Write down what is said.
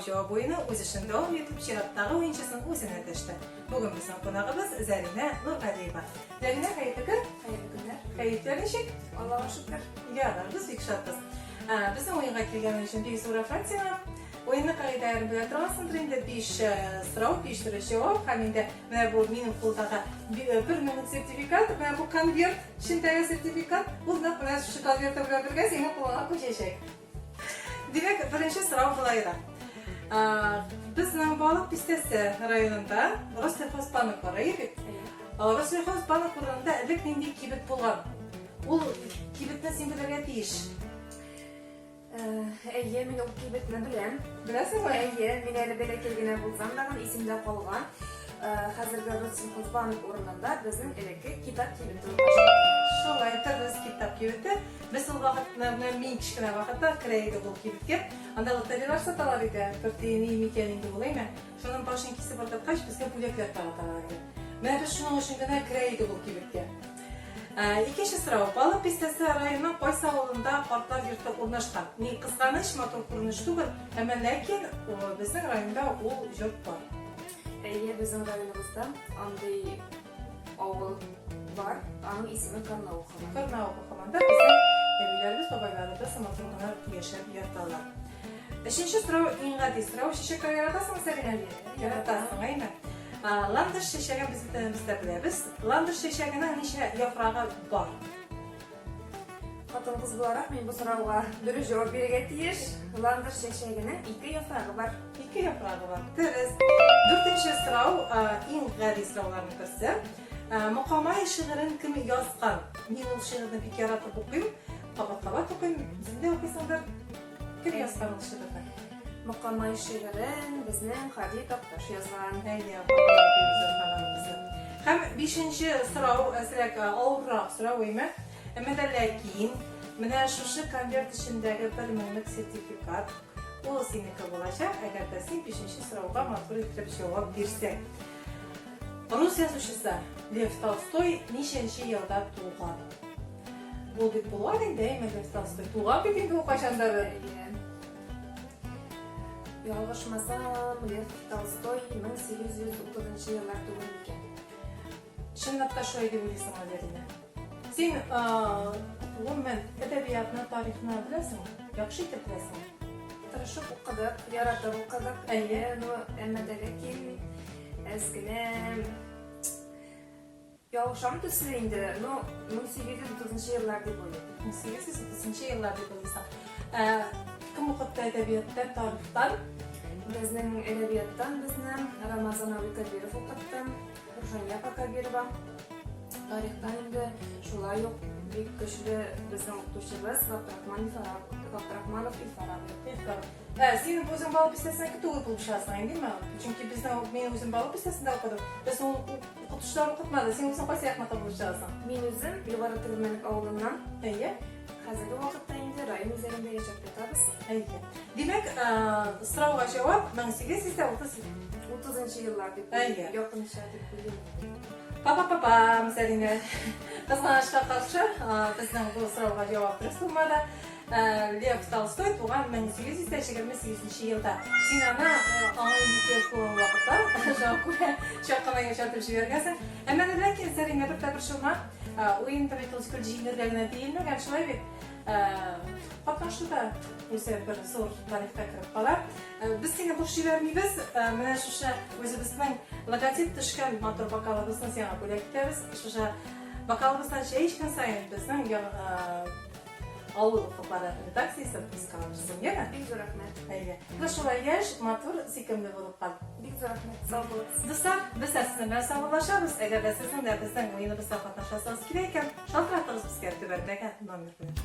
cevap oyunu o'z ishini davom etib, Sheratdagi o'yinchisining o'zini adashdi. Bugun bizning qonog'imiz Zarina Nurqadiyeva. Zarina, xayrli kun. Xayrli kunlar. Xayrli nechik? Allohga shukr. Ya'ni biz ikshotmiz. Bizning o'yinga kelganingiz uchun bek so'raflatsizlar. O'yinni qoidalarini bila turasizlar. Endi 5 so'rov, 5 turli javob. Hamda mana bu mening qo'ldagi 1 minut sertifikat, mana bu konvert, shunday sertifikat. Bundan mana shu konvertda bilan birga seni qo'lga qo'yishak. Demek birinchi so'rov bo'laydi. Bizning baliq pistasi rayonida Roslexozbank bor edi. Roslexozbank o'rnida ilk nendek kibit bo'lgan. U kibitni sen bilarga tegish. Men o kibitni bilaman. Bilasizmi? Men hali bela kelgan bo'lsam, lekin esimda qolgan. Hozirgi Roslexozbank o'rnida bizning ilki kitob kibiti bor. Şolay biz kitap kibiti. Biz o vaqtda men kichkina vaqtda kiraydi bu kibitga. Anda lotereyalar sotalar edi. Bir tiyini mekaninga bo'laymi? Shundan boshini kesib o'tib, bizga pulaklar tarqatalar edi. Men biz shuning uchun kiraydi bu kibitga. Ikkinchi so'rov. Baliq pistasi rayonining qaysi avlida portlar yurtda o'rnashgan? Men qizg'anish motor ko'rinish tugul, ammo lekin bizning rayonda u yurt bor. Bizning rayonimizda anday avul var. Onun ismi Karnavuk. Karnavuk hamanda bizim evlerimiz, babalarımız motorlar yaşayıp yatırlar. Üçüncü soru, eng so'rov. Shishaka yaratasizmi Zarina? Yaratasizmi, ayni. Landish shishagini biz bitimizda bilamiz. Landish shishagining necha yaprog'i bor? Xotin qiz bo'laroq men bu so'rovga bir javob berga tegish. Landish shishagining 2 yaprog'i bor. 2 yaprog'i bor. To'g'ri. To'rtinchi so'rov, eng g'ariz so'rovlarning birisi. Muqomay shi'irini kim yozgan? Men o shi'irni bir yaratib o'qiyim, qabat o'qiyim. Sizlar o'qiysizlar. Kim yozgan o shi'irni? Muqomay shi'irin bizning Hadi Toptosh yozgan. Ham 5-chi so'rov, asrak og'irroq so'rov emas. Lekin mana shu konvert ichidagi 1 minglik sertifikat u seniki bo'lacak, agarda sen 5-chi so'rovga ma'qul etib javob bersang. Rus yozuvchisi Lev Tolstoy nechanchi yilda tug'ilgan? Bu deb bo'ladi, deymi Lev Tolstoy tug'ilgan endi u qachondir? Yolg'ishmasam, Lev Tolstoy 1830 yillarda tug'ilgan ekan. Chinakam shu deb o'ylaysan, Zarina. Sen umuman adabiyotni, tarixni bilasizmi? Yaxshi bilasizmi? Tirishib o'qidik, yaratib o'qidik. Ammo lekin eskiden yolg'isham desam endi 1830 yillarda bo'ldi. 1830 yillarda bo'lsa. Kim o'qitdi adabiyotdan, tarixdan? Bizning adabiyotdan Ramazon Kabirov o'qitdi, Rushanya Kabirova. Tarixdan endi shular yo'q. Bek kuchli bizning o'qituvchimiz Abdurahmonov Ilfarov. Sen o'zing baliq pistasida to'g'ri bo'lishasizmi, endi-mi? Chunki men o'zim baliq pistasida o'qidim. Biz o'qituvchilar o'qitmadi. Sen o'zing qaysi yoqda bo'lishasizsan? Men o'zim Ilvara Turmanlik avlidan. Hozirgi vaqtda endi rayon o'zarida yashab ketamiz. Demak, so'rovga javob 1830 yillarda yoqimli deb o'ylayman. Papa, Zarina. Qizg'anishga qarshi bizning bu so'rovga javob bo'lmadi. Lev Tolstoy tug'ilgan 1828 yilda. Sen ana onangga kelgan vaqtda shoqqa yashatib jibirgansan. Ammo lekin Zarina bir shuma o'yinda metodika jinnerlarga deyilmagan shunday qatnashuvda o'zi bir zo'r tarixga kirib qolar. Biz senga bo'sh bermaymiz. Mana shu o'zimizning logotip tushgan motor bokalimizni senga bo'laklaymiz. Shu bokalimizdan hech kim sayin bizning Avul xabar redaksiyasi biz qilamiz. Yana Bek zo'r rahmat. Qilishlar yash motor sekimli bo'lib qoldi. Bek zo'r rahmat. Sog' bo'lasiz. Do'stlar, biz sizlar sog'lashamiz. Agar sizlar bizning o'yinimizda qatnashsangiz kerak ekan, shaltiratingiz bizga tuvardagi nomer qo'ying.